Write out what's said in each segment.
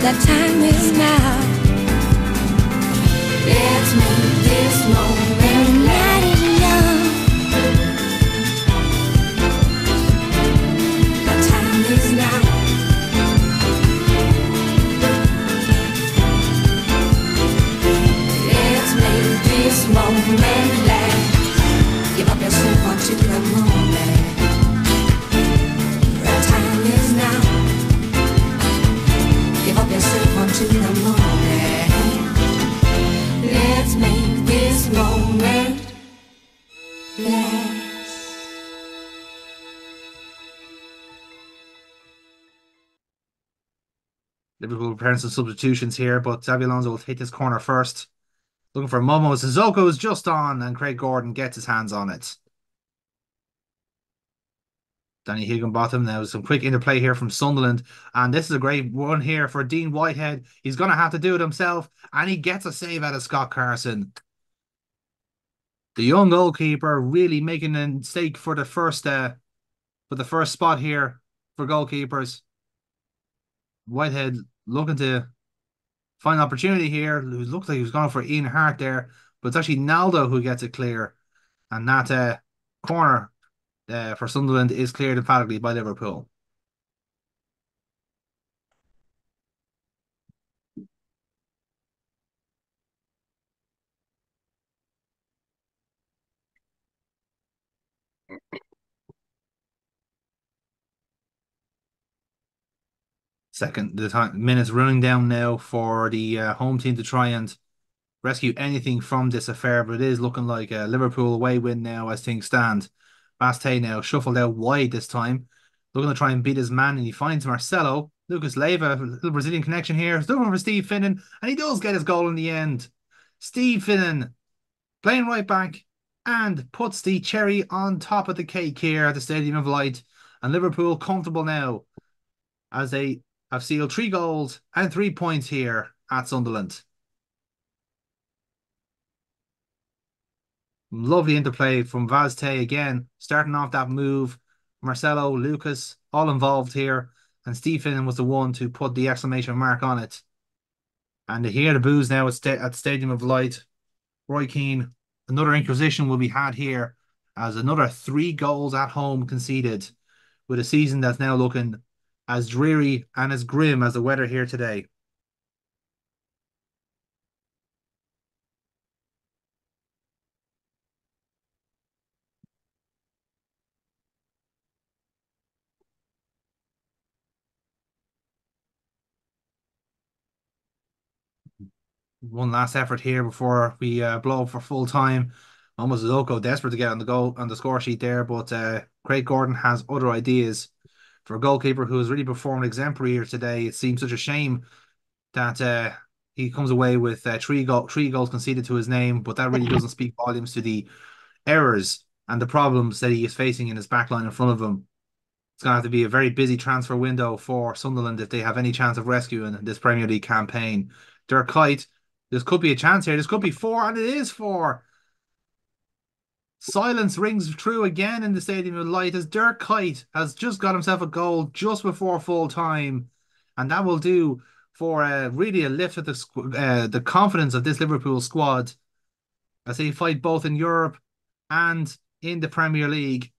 The time is now. Let's make this moment. The night is young. The time is now. Let's make this moment last. Give up yourself unto the moment. The time is now. Give up yourself unto the moment. Let's make this moment last. Liverpool preparing some substitutions here, but Xabi Alonso will take this corner first. Looking for Momo. Sissoko is just on, and Craig Gordon gets his hands on it. Danny Higginbotham now. Some quick interplay here from Sunderland. And this is a great one here for Dean Whitehead. He's going to have to do it himself. And he gets a save out of Scott Carson. The young goalkeeper really making a mistake for the first spot here for goalkeepers. Whitehead looking to find an opportunity here. It looked like he was going for Ian Hart there. But it's actually Naldo who gets it clear. And that corner for Sunderland is cleared emphatically by Liverpool. The minutes running down now for the home team to try and rescue anything from this affair, but it is looking like a Liverpool away win now as things stand. Bastei now shuffled out wide this time, looking to try and beat his man, and he finds Marcelo. Lucas Leiva, a little Brazilian connection here. He's looking for Steve Finnan, and he does get his goal in the end. Steve Finnan playing right back and puts the cherry on top of the cake here at the Stadium of Light. And Liverpool comfortable now as they have sealed 3 goals and 3 points here at Sunderland. Lovely interplay from Vazte again, starting off that move. Marcelo, Lucas, all involved here. And Steve Finnan was the one to put the exclamation mark on it. And to hear the boos now at Stadium of Light. Roy Keane, another inquisition will be had here as another 3 goals at home conceded, with a season that's now looking as dreary and as grim as the weather here today. One last effort here before we blow up for full time. Almost Zoko desperate to get on the score sheet there, but Craig Gordon has other ideas. For a goalkeeper who has really performed exemplary here today, it seems such a shame that he comes away with 3 goals conceded to his name, but that really doesn't speak volumes to the errors and the problems that he is facing in his backline in front of him. It's going to have to be a very busy transfer window for Sunderland if they have any chance of rescuing this Premier League campaign. Dirk Kuyt, this could be a chance here. This could be 4, and it is 4. Silence rings true again in the Stadium of Light as Dirk Kuyt has just got himself a goal just before full time, and that will do for really a lift of the confidence of this Liverpool squad as they fight both in Europe and in the Premier League.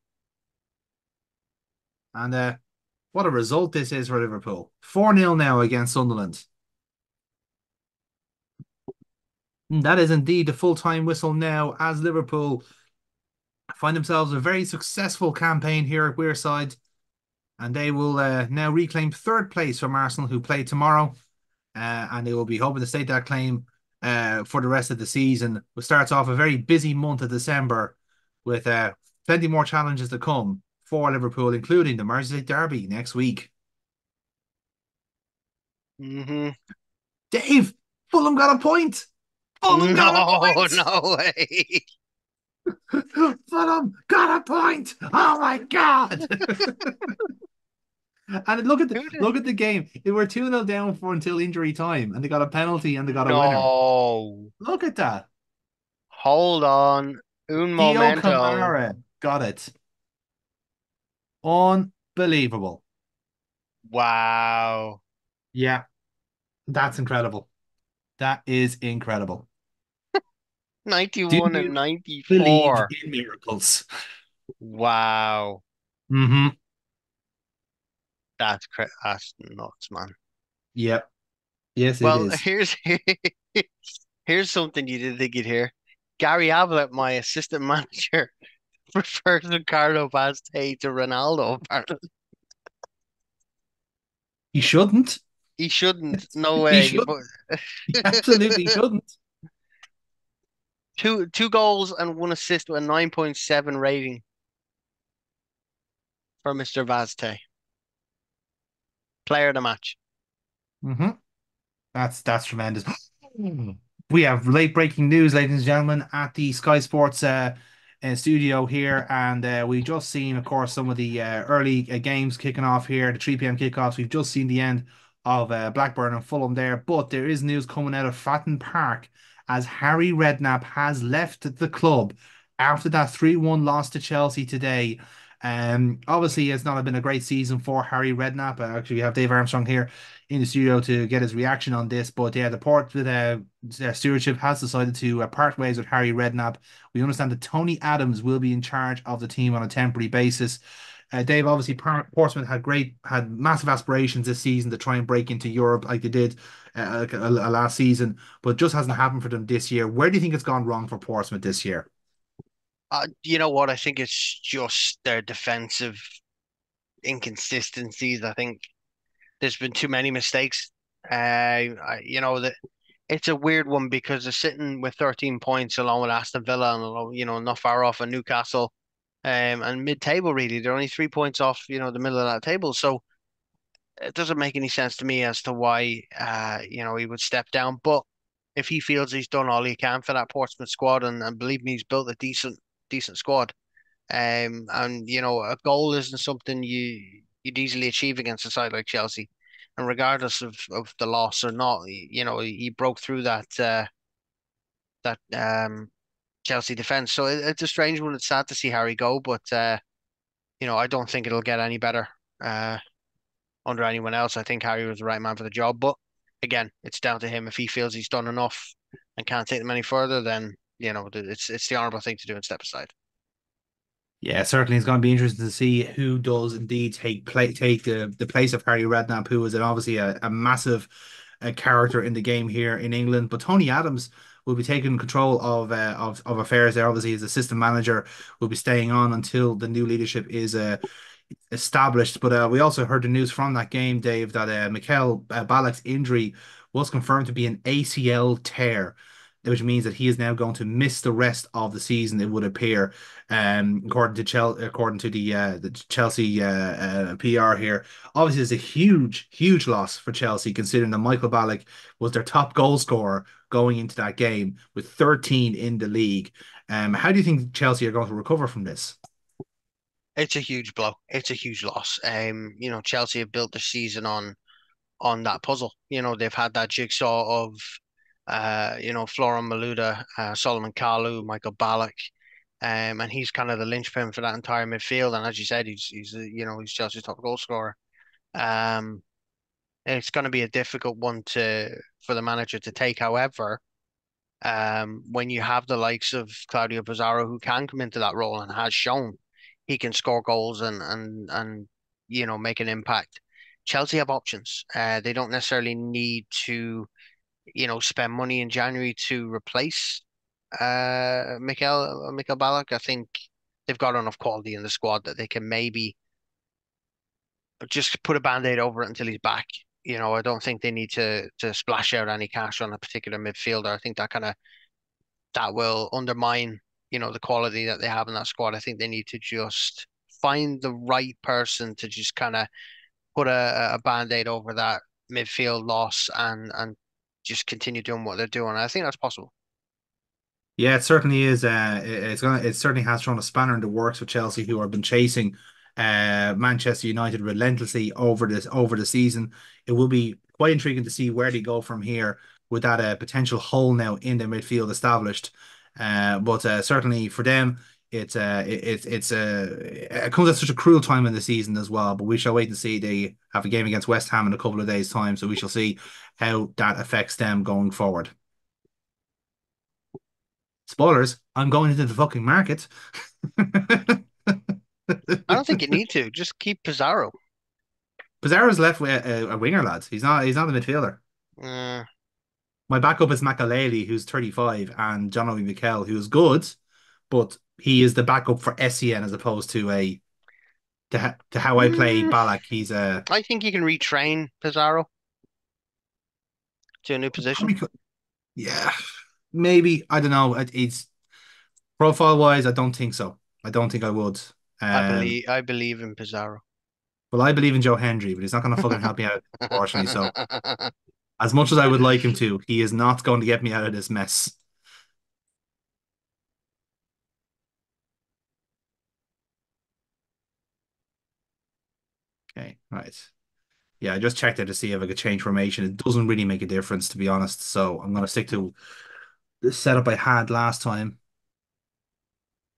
And what a result this is for Liverpool. 4-0 now against Sunderland. And that is indeed the full-time whistle now as Liverpool find themselves a very successful campaign here at Wearside. And they will now reclaim 3rd place from Arsenal, who play tomorrow. And they will be hoping to stake that claim for the rest of the season. It starts off a very busy month of December with plenty more challenges to come for Liverpool, including the Merseyside Derby next week. Dave, Fulham got a point. Fulham got a point. No way. Fulham got a point. Oh my God. And look at the game. They were 2-0 down for until injury time, and they got a penalty and they got a winner. Look at that. Hold on. Un momento. Kamara got it. Unbelievable. Wow. Yeah. That's incredible. That is incredible. Do 91 you and believe 94. in miracles? Wow. Hmm. That's nuts, man. Yep. Yes, it Well, is. here's something you didn't think you'd hear. Gary Ablett, my assistant manager, prefers Ricardo Vazquez to Ronaldo. Apparently, He shouldn't. he shouldn't. No He way. shouldn't. But He absolutely shouldn't. two goals and one assist with a 9.7 rating for Mr. Vazquez. Player of the match. Hmm. That's tremendous. We have late breaking news, ladies and gentlemen, at the Sky Sports studio here, and we just seen, of course, some of the early games kicking off here, the 3 p.m. kickoffs. We've just seen the end of Blackburn and Fulham there, but there is news coming out of Fratton Park as Harry Redknapp has left the club after that 3-1 loss to Chelsea today. Obviously, it's not been a great season for Harry Redknapp. Actually, we have Dave Armstrong here in the studio to get his reaction on this. But yeah, the port with stewardship has decided to part ways with Harry Redknapp. We understand that Tony Adams will be in charge of the team on a temporary basis. Dave, obviously, Portsmouth had massive aspirations this season to try and break into Europe like they did last season, but just hasn't happened for them this year. Where do you think it's gone wrong for Portsmouth this year? You know what? I think it's just their defensive inconsistencies. I think there's been too many mistakes. You know that it's a weird one because they're sitting with 13 points along with Aston Villa and not far off of Newcastle, and mid-table really. They're only 3 points off, the middle of that table. So it doesn't make any sense to me as to why he would step down. But if he feels he's done all he can for that Portsmouth squad, and believe me, he's built a decent squad. And a goal isn't something you'd easily achieve against a side like Chelsea. And regardless of the loss or not, he broke through that Chelsea defense. So it's a strange one. It's sad to see Harry go, but I don't think it'll get any better uh under anyone else. I think Harry was the right man for the job. But again, it's down to him. If he feels he's done enough and can't take them any further, then it's the honourable thing to do and step aside. Yeah, certainly it's going to be interesting to see who does indeed take the place of Harry Redknapp, who is obviously a massive character in the game here in England. But Tony Adams will be taking control of affairs there. Obviously, his assistant manager will be staying on until the new leadership is established. But we also heard the news from that game, Dave, that Michael Ballack's injury was confirmed to be an ACL tear, which means that he is now going to miss the rest of the season. It would appear, according to the Chelsea PR here. Obviously, it's a huge, huge loss for Chelsea, considering that Michael Ballack was their top goal scorer going into that game with 13 in the league. How do you think Chelsea are going to recover from this? It's a huge blow. It's a huge loss. Chelsea have built their season on that puzzle. They've had that jigsaw of Florent Malouda, Solomon Kalou, Michael Ballack, and he's kind of the linchpin for that entire midfield. And as you said, he's Chelsea's top goal scorer. Um, it's going to be a difficult one to for the manager to take. However, when you have the likes of Claudio Pizarro who can come into that role and has shown he can score goals and make an impact. Chelsea have options. They don't necessarily need to spend money in January to replace Mikel Ballack. I think they've got enough quality in the squad that they can maybe just put a band-aid over it until he's back. I don't think they need to splash out any cash on a particular midfielder. I think that will undermine, the quality that they have in that squad. I think they need to just find the right person to just kind of put a band-aid over that midfield loss and just continue doing what they're doing. I think that's possible. Yeah, it certainly is. It certainly has thrown a spanner in the works for Chelsea, who have been chasing Manchester United relentlessly over the season. It will be quite intriguing to see where they go from here with that potential hole now in the midfield established. But certainly for them, it comes at such a cruel time in the season as well. But we shall wait and see. They have a game against West Ham in a couple of days' time, so we shall see how that affects them going forward. Spoilers, I'm going into the fucking market. I don't think you need to. Just keep Pizarro. Pizarro's left with a winger, lads. He's not a midfielder. Uh, My backup is Makaleli, who's 35, and John Obi Mikel, who's good, but he is the backup for SEN as opposed to to how I play mm, Ballack. He's a I think you can retrain Pizarro to a new position. probably yeah, maybe I don't know. It's profile wise, I don't think so. I don't think I would. I believe in Pizarro. Well, I believe in Joe Hendry, but he's not going to fucking help me out, unfortunately. So, as much as I would like him to, he is not going to get me out of this mess. Okay, right. Yeah, I just checked it to see if I could change formation. It doesn't really make a difference, to be honest. So I'm going to stick to the setup I had last time.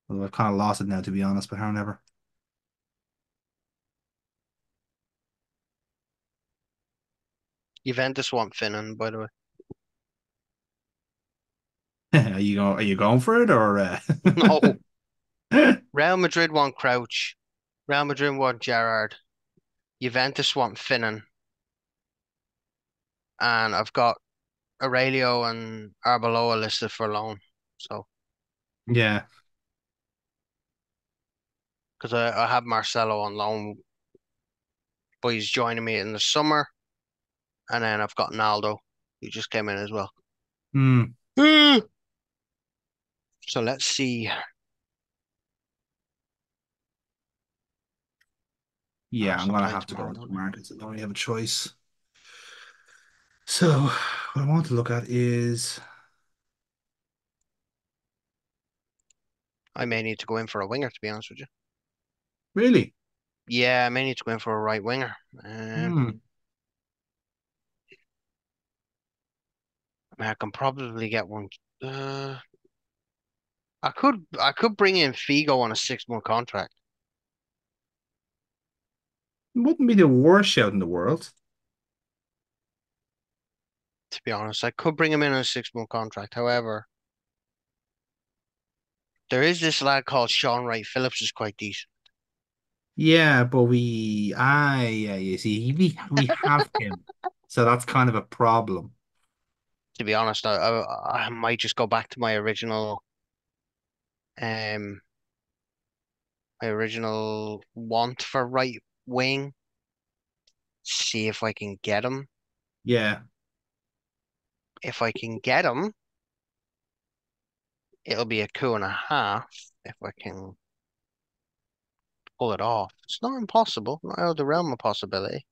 Although I've kind of lost it now, to be honest, but however. Juventus want Finnan, by the way. Are you going for it or No. Real Madrid want Crouch. Real Madrid want Gerrard. Juventus want Finnan. And I've got Aurelio and Arbeloa listed for loan. So, Yeah. because I have Marcelo on loan, but he's joining me in the summer. And then I've got Naldo, who just came in as well. Hmm. So let's see. Yeah, I'm Arsenal gonna play have to go tomorrow, into the don't markets. I don't really have a choice. So what I want to look at is I may need to go in for a winger, to be honest with you. really. Yeah, I may need to go in for a right winger. Hmm. I mean, I can probably get one. I could bring in Figo on a 6 month contract. It wouldn't be the worst shout in the world. To be honest, I could bring him in on a 6 month contract. However, there is this lad called Sean Wright Phillips, who's quite decent. Yeah, but yeah, you see, we have him, so that's kind of a problem. To be honest, I might just go back to um my original want for right wing. See if I can get him. Yeah. If I can get him, it'll be a coup and a half if I can pull it off. It's not impossible, not out of the realm of possibility.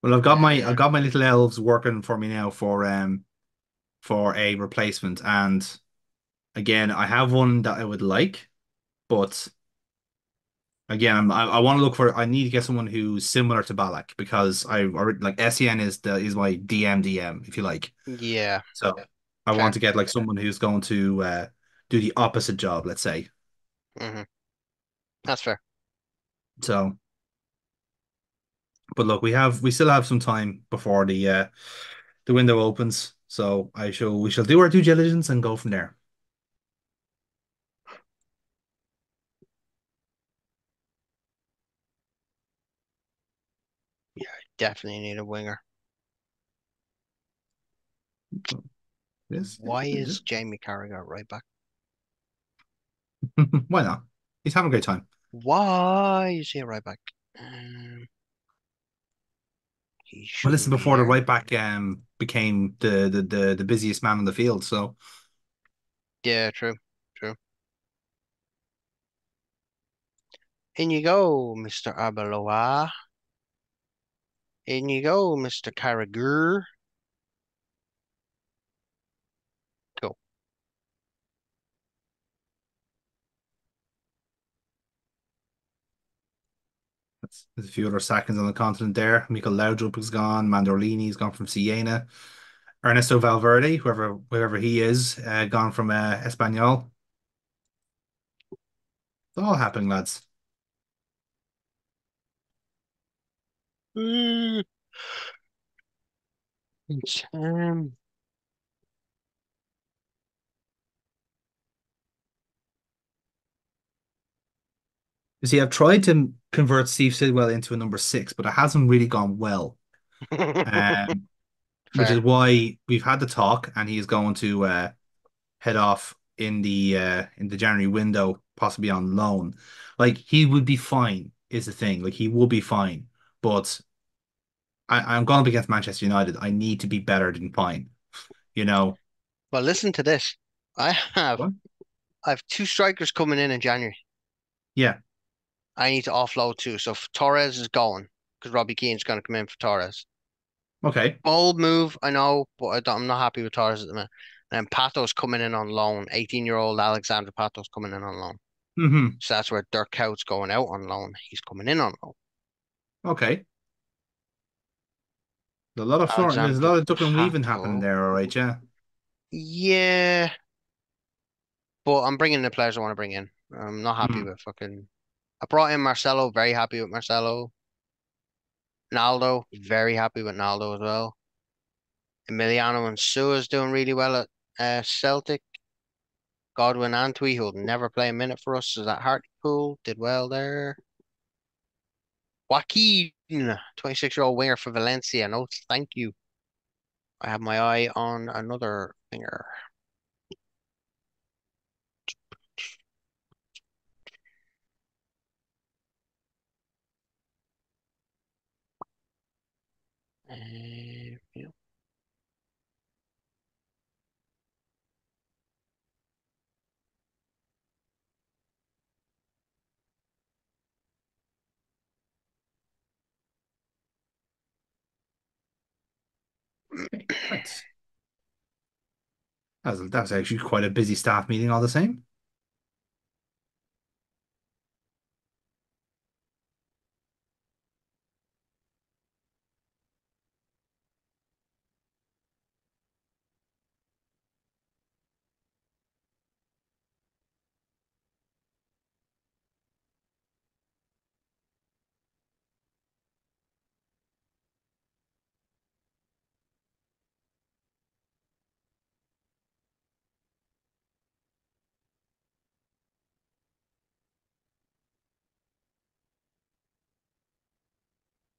Well, I've Uh, got my little elves working for me now for a replacement, and again, I have one that I would like, but again, I want to look for. I need to get someone who's similar to Balak because like SEN is my DM if you like. yeah, So I fair. want to get like someone who's going to do the opposite job, let's say. hmm That's fair. So, but look, we still have some time before the window opens. So we shall do our due diligence and go from there. Yeah, I definitely need a winger. Yes, Why yes. is Jamie Carragher right back? Why not? He's having a great time. Why is he a right back? Um, he Well, listen, shouldn't be before the there. right back became the busiest man on the field. So Yeah, true, true. In you go, Mr. Arbeloa. In you go, Mr. Carragher. Go. there's a few other seconds on the continent there. Mikel Laudrup is gone. Mandorlini's gone from Siena. Ernesto Valverde, whoever he is, gone from Espanyol. It's all happening, lads. Mm, it's, You see, I've tried to convert Steve Sidwell into a number six, but it hasn't really gone well. Um, which is fair. why we've had the talk, and he's going to head off in the January window, possibly on loan. Like he would be fine, is the thing. Like he will be fine, but I'm going up against Manchester United. I need to be better than fine. You know. Well, listen to this. I have What? I have two strikers coming in January. Yeah. I need to offload two. So if Torres is going because Robbie Keane's going to come in for Torres. Okay. Bold move, I know, but I'm not happy with Torres at the minute. And then Pato's coming in on loan. 18-year-old Alexander Pato's coming in on loan. Hmm. So that's where Dirk Coutts going out on loan. He's coming in on loan. Okay. There's a Alexander lot of ducking and weaving happening Pato. there, all right, yeah. Yeah, but I'm bringing the players I want to bring in. I'm not happy Hmm. with fucking. I brought in Marcelo, very happy with Marcelo. Naldo, very happy with Naldo as well. Emiliano and Sua's doing really well at Celtic. Godwin Antwi, who'll never play a minute for us, is at Hartlepool, did well there. Joaquin, 26-year-old winger for Valencia. No, thank you. I have my eye on another winger. Yeah. Okay, right. That's actually quite a busy staff meeting all the same.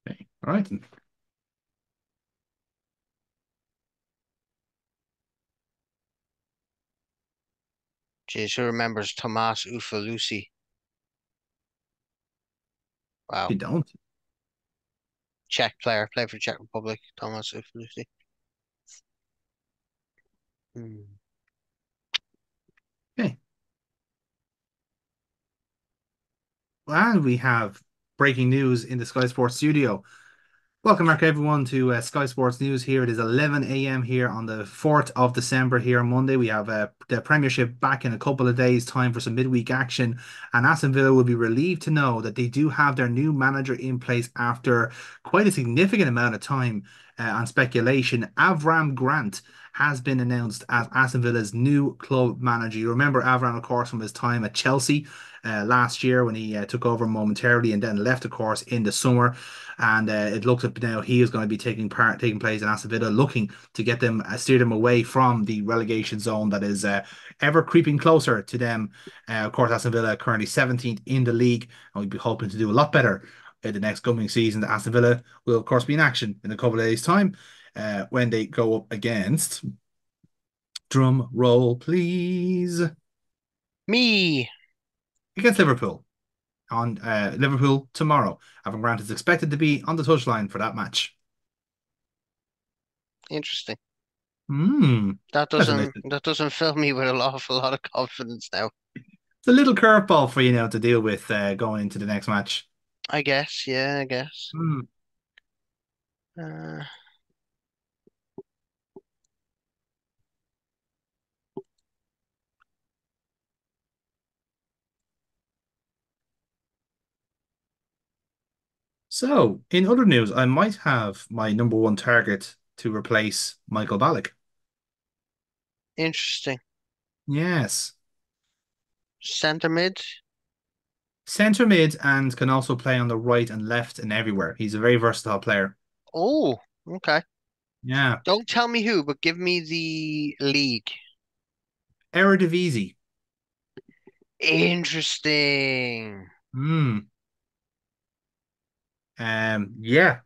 Okay. All right. Jeez, who remembers Tomas Ufalusi? You Wow. don't. Czech player, played for Czech Republic, Tomas Ufalusi. Hmm. Okay. And we have breaking news in the Sky Sports studio. Welcome back, everyone, to Sky Sports News here. It is 11 a.m. here on the 4th of December here on Monday. We have the Premiership back in a couple of days' time for some midweek action. And Aston Villa will be relieved to know that they do have their new manager in place after quite a significant amount of time and speculation. Avram Grant has been announced as Aston Villa's new club manager. You remember Avram, of course, from his time at Chelsea last year when he took over momentarily and then left, of course, in the summer. And it looks like now he is going to be taking place in Aston Villa, looking to get them steer them away from the relegation zone that is ever creeping closer to them. Of course, Aston Villa currently 17th in the league, and we'd be hoping to do a lot better in the next coming season. Aston Villa will, of course, be in action in a couple of days' time when they go up against. Drum roll, please. Me. Against Liverpool on Liverpool tomorrow. Avram Grant is expected to be on the touchline for that match. Interesting. Hmm. That That's a nice. doesn't fill me with an awful lot of confidence now. It's a little curveball for you now to deal with going into the next match. I guess, yeah, I guess. Hmm. Uh, So, in other news, I might have my number one target to replace Michael Ballack. Interesting. Yes. Centre mid. Centre mid and can also play on the right and left and everywhere. He's a very versatile player. Oh, okay. Yeah. Don't tell me who, but give me the league. Eredivisie. Interesting. Hmm. Yeah.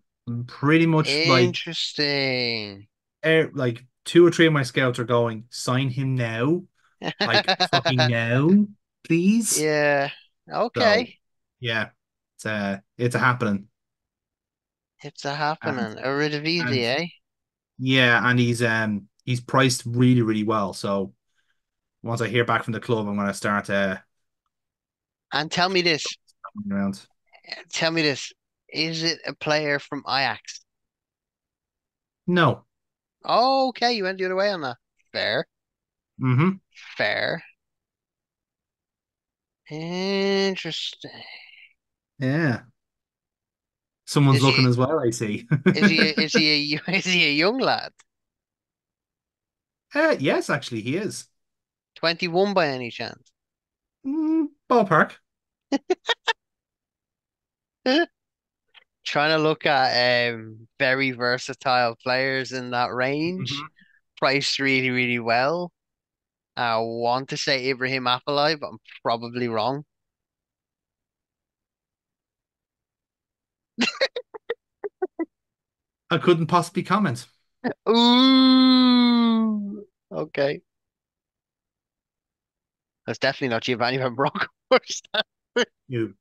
Pretty much Interesting. like two or three of my scouts are going, sign him now. Like fucking now, please. Yeah. So Okay. yeah, it's a happening. It's a And happening. Eredivisie, and eh? yeah, and he's priced really, really well. So once I hear back from the club, I'm gonna start And tell me this. around. Tell me this. Is it a player from Ajax? No. Oh, okay, you went the other way on that. Fair. Mm-hmm. Fair. Interesting. Yeah. Someone's Is looking he as well, I see. is he a young lad? Yes, actually, he is. 21 by any chance? Ballpark. Trying to look at very versatile players in that range, Hmm. priced really, really well. I want to say Ibrahim Afellay, but I'm probably wrong. I couldn't possibly comment. Ooh, okay. That's definitely not Giovanni Van Bronckhorst. You.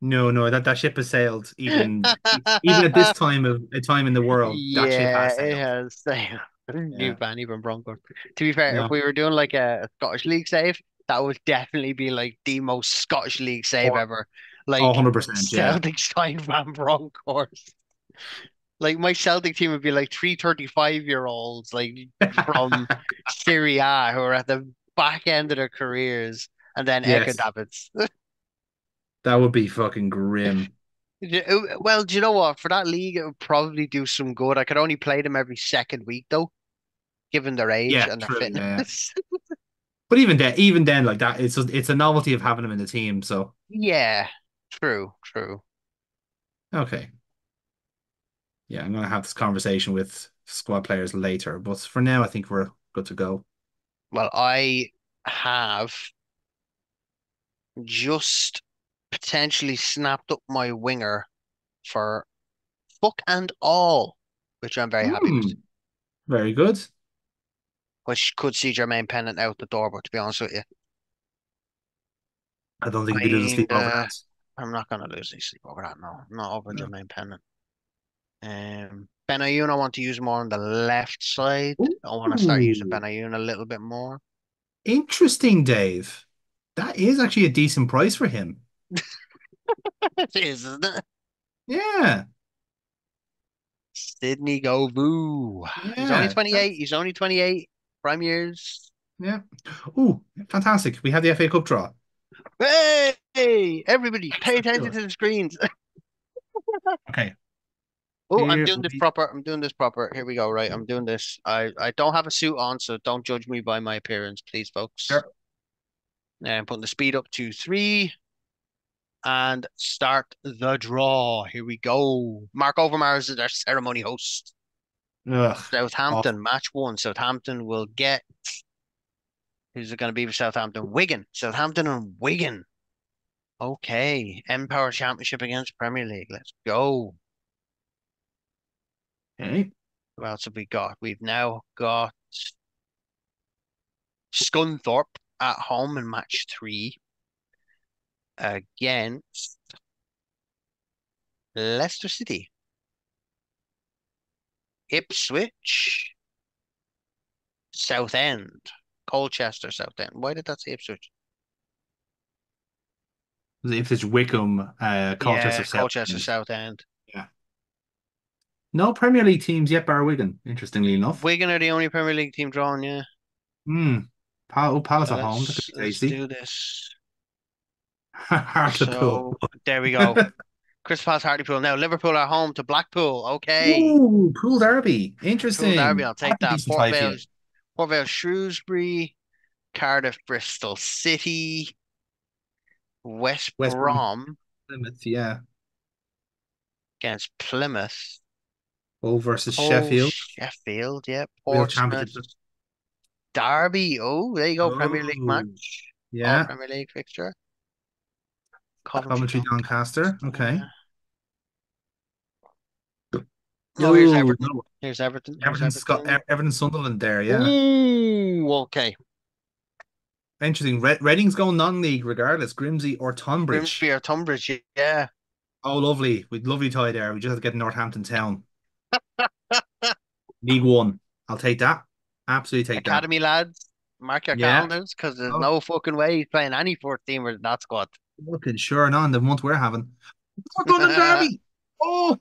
No, no, that ship has sailed. Even at this time of a time in the world, that ship Yeah, has it sailed. has sailed. Yeah. Giovanni Van Bronckhorst. To be fair, if No. we were doing like a Scottish League save, that would definitely be like the most Scottish League save Or ever. Like 100%, yeah. Celtic signed Van Bronckhorst. Like my Celtic team would be like 335-year-olds, like from Serie A who are at the back end of their careers, and then Eka Yes. Davids. That would be fucking grim. Well, do you know what? For that league, it would probably do some good. I could only play them every second week, though, given their age Yeah, and their true. Yeah. fitness. But even then, like that, it's a novelty of having him in the team. So Yeah, true, true. okay. Yeah, I'm gonna have this conversation with squad players later. But for now, I think we're good to go. Well, I have just potentially snapped up my winger for fuck and all, which I'm very happy with. Hmm. Very good. Which could see Jermaine Pennant out the door, but to be honest with you, I don't think he'd be losing sleep over that. I'm not gonna lose any sleep over that. No, not over Jermaine Pennant. Benayoun, I want to use more on the left side. I want to start using Ooh, Benayoun a little bit more. interesting, Dave. That is actually a decent price for him. It is, isn't it? Yeah, Sydney Govou. He's only yeah, 28. He's only 28. Prime years. yeah. Ooh, fantastic. We have the FA Cup draw. Hey, everybody, Yes, pay let's do attention it. to the screens. Okay, Oh, I'm here doing this we proper. I'm doing this proper. Here we go. Right, I'm doing this. I don't have a suit on, so don't judge me by my appearance, please, folks. sure. Now I'm putting the speed up to 3 and start the draw. Here we go. Mark Overmars is our ceremony host. Ugh, awful. Southampton, match one. Southampton will get. Who's it going to be for Southampton? Wigan. Southampton and Wigan. Okay. Empower Championship against Premier League. Let's go. Okay. Who else have we got? We've now got Scunthorpe at home in match 3 against Leicester City. Ipswich, Southend, Colchester, Southend. Why did that say Ipswich? If it's Wickham, Colchester Yeah, South. Colchester, Southend. Yeah. No Premier League teams yet, bar Wigan, interestingly enough. Wigan are the only Premier League team drawn, yeah. Hmm. Palace So at home, that could be let's tasty. do this. Hartlepool. So there we go. Crystal Palace, Hartlepool. Now Liverpool are home to Blackpool. Okay. Ooh, Pool Derby. Pool Derby, Interesting. I'll take That's a that. decent price here. Port Vale, Shrewsbury, Cardiff, Bristol City. West West Brom, Brom Plymouth, yeah. against Plymouth. Hull versus Oh, Sheffield, Sheffield, yeah. real Portsmouth, championship. Derby. Oh, there you go. Premier League Oh, match. All yeah. Premier League fixture. Coventry, Coventry, Doncaster. Okay. Doncaster. Oh, here's Oh, Everton. no. Here's Everton. Here's Everton. Everton Sunderland there, yeah. Ooh, okay. Interesting. Reading's going non-league regardless. Grimsby or Tonbridge. Grimsby or Tunbridge, yeah. Oh, lovely. We'd lovely tie there. We just have to get Northampton Town. League One. I'll take that. Absolutely take that. Academy lads, mark your Yeah. calendars because there's Oh, no fucking way he's playing any 14-teamer in that squad. looking sure and on the month we're having. North London Derby. Oh,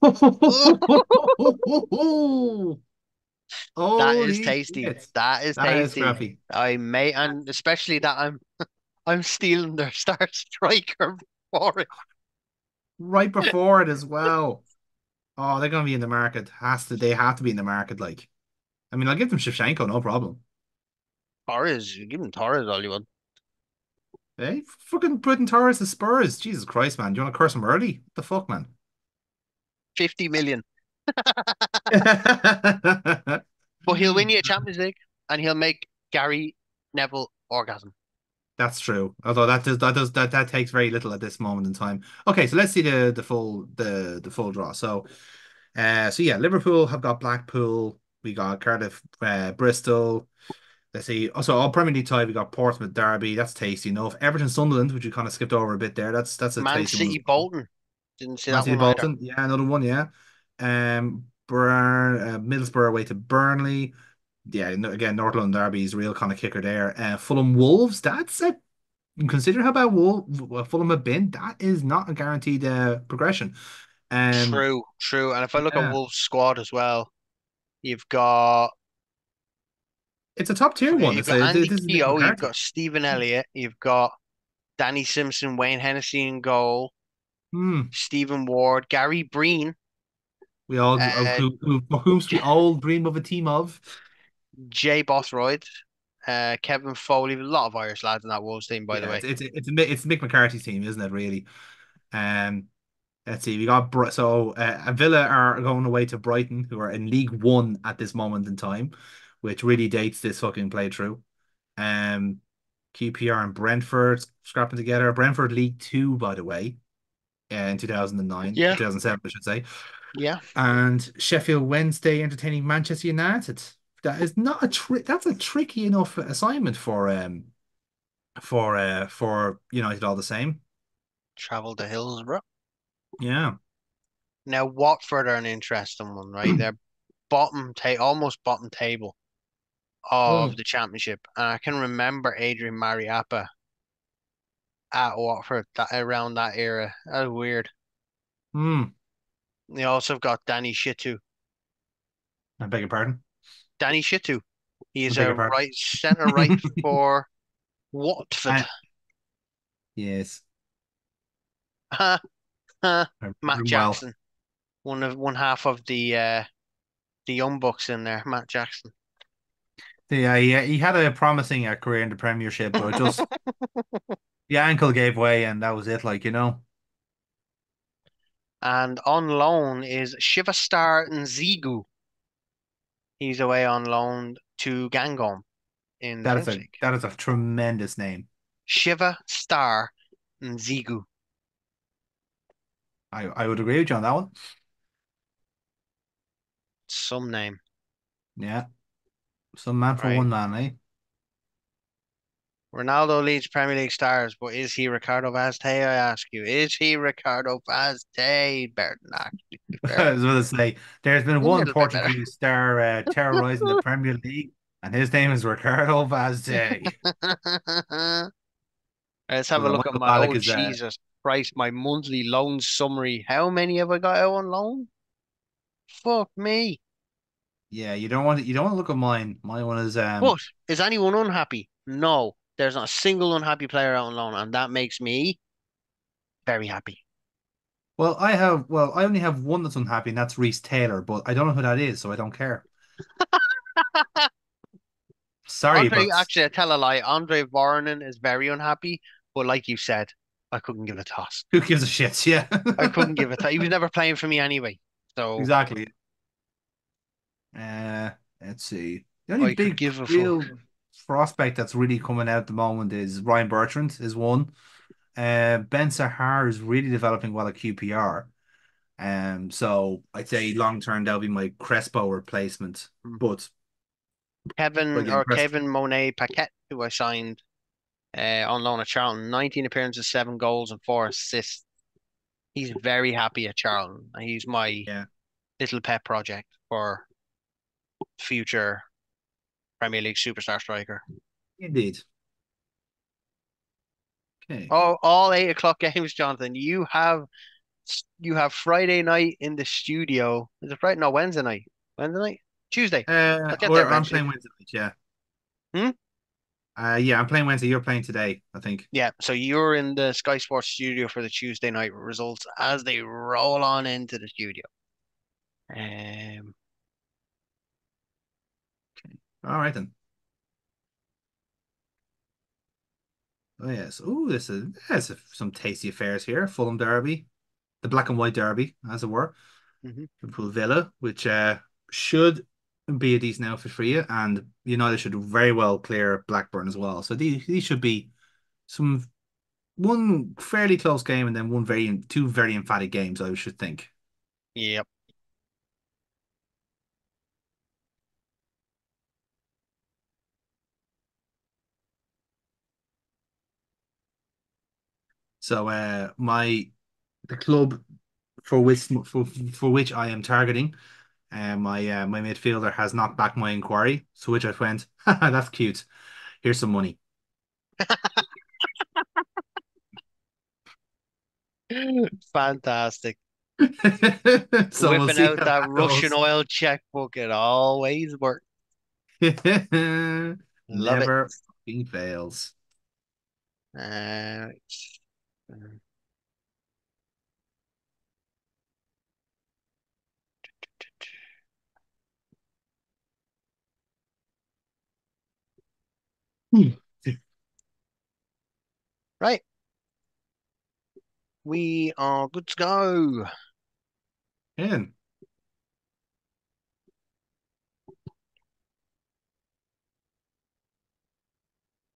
That is holy tasty. shit. That is That is tasty. scruffy. I may, and especially that I'm stealing their star striker for it. Right before it as well. Oh, they're gonna be in the market. They have to be in the market, like. I mean, I'll give them Shevchenko, no problem. Torres, give him Torres all you want. Hey, fucking putting Torres to Spurs. Jesus Christ, man. Do you want to curse him early? What the fuck, man? 50 million. But he'll win you a Champions League and he'll make Gary Neville orgasm. That's true. Although that takes very little at this moment in time. Okay, so let's see the full draw. So yeah, Liverpool have got Blackpool. We got Cardiff, Bristol. Let's see. Also, all Premier League tie. We got Portsmouth, Derby. That's tasty enough. Everton, Sunderland, which we kind of skipped over a bit there. That's a Man tasty one as City well. Bolton. Didn't see Man that City, one either. Bolton. Yeah, another one. Yeah. Middlesbrough away to Burnley. Yeah, again, North London Derby is a real kind of kicker there. Fulham Wolves. That's a consider how bad Fulham have been. That is not a guaranteed progression. Um, True, true. And if I look at yeah, Wolves' squad as well, you've got it's a top tier one. you've It's got a Andy this is Mick Keogh, you've McCarthy. got Stephen Elliott, you've got Danny Simpson, Wayne Hennessy in goal, Hmm. Stephen Ward, Gary Breen, We all uh, whom's we all dream of a team of. Jay Bothroyd, Kevin Foley. A lot of Irish lads in that Wolves team, by the Yeah, way. it's Mick McCarthy's team, isn't it? Really. Um, let's see. We got Villa are going away to Brighton, who are in League One at this moment in time, which really dates this fucking playthrough. Um, QPR and Brentford scrapping together. Brentford League Two, by the way, in 2009, Yeah, 2007, I should say. yeah. And Sheffield Wednesday entertaining Manchester United. That is not a trick. That's a tricky enough assignment for United all the same. Travel to Hillsborough. Yeah. Now Watford are an interesting one, right? They're almost bottom table of Oh. the championship, and I can remember Adrian Mariappa at Watford around that era. That was weird. Hmm. They also have got Danny Shitu. I beg your pardon. Danny Shitu. He I is beg a your pardon. right centre right for Watford. And yes, Ha ha. I Matt remember him well. Jackson, one half of the young bucks in there. Matt Jackson. Yeah, he had a promising career in the Premiership, but just the ankle gave way, and that was it. And on loan is Shivastar Nzigu. He's away on loan to Gangom in the That is French a league. that is a tremendous name. Shiva Star Nzigu. I would agree with you on that one. Some name, Yeah, some man for right? one man, eh? Ronaldo leads Premier League stars, but is he Ricardo Vaz Tê? I ask you, is he Ricardo Vaz Tê? Better than that, to be I fair. was going to say, there's been A one little bit better. Portuguese star terrorizing the Premier League, and his name is Ricardo Vaz Tê. Let's have a Although look at Michael my Ballack old is Jesus Christ, my monthly loan summary. How many have I got out on loan? Fuck me. yeah, you don't want to look at mine. My one is But is anyone unhappy? No. There's not a single unhappy player out on loan, and that makes me very happy. I only have one that's unhappy, and that's Reece Taylor, but I don't know who that is, so I don't care. Sorry, Andre, but actually, I tell a lie. Andre Voronin is very unhappy, but like you said, I couldn't give a toss. Who gives a shit? Yeah. I couldn't give a toss. He was never playing for me anyway. So Exactly. Uh, let's see. The only I could big give a fuck. real prospect that's really coming out at the moment is Ryan Bertrand is one. Ben Sahar is really developing well at QPR. So I'd say long term that'll be my Crespo replacement. But again, Crespo, Kevin Monet Paquette, who I signed on loan at Charlton, 19 appearances, 7 goals and 4 assists. He's very happy at Charlton. And he's my yeah, little pet project for future Premier League superstar striker. indeed. Okay. Oh, all 8 o'clock games, Jonathan. You have Friday night in the studio. Is it Friday? No, Wednesday night. Wednesday night? Tuesday. I'll get there I'm eventually. playing Wednesday night, yeah. Hmm? Yeah, I'm playing Wednesday. You're playing today, I think. Yeah, so you're in the Sky Sports studio for the Tuesday night results as they roll on into the studio. Um, All right then. Oh yes. Oh, this is some tasty affairs here. Fulham Derby, the black and white derby, as it were. mhm. Liverpool Villa, which should be a decent outfit for you, and United should very well clear Blackburn as well. So these should be some one fairly close game, and then two very emphatic games, I should think. Yep. So the club for which I am targeting, my midfielder has knocked back my inquiry. So which I went, that's cute. Here's some money. Fantastic. So we'll Whipping see out how that that Russian goes. oil checkbook. It always works. Love it. Never fucking fails. Uh, Hmm. right. We are good to go. Yeah.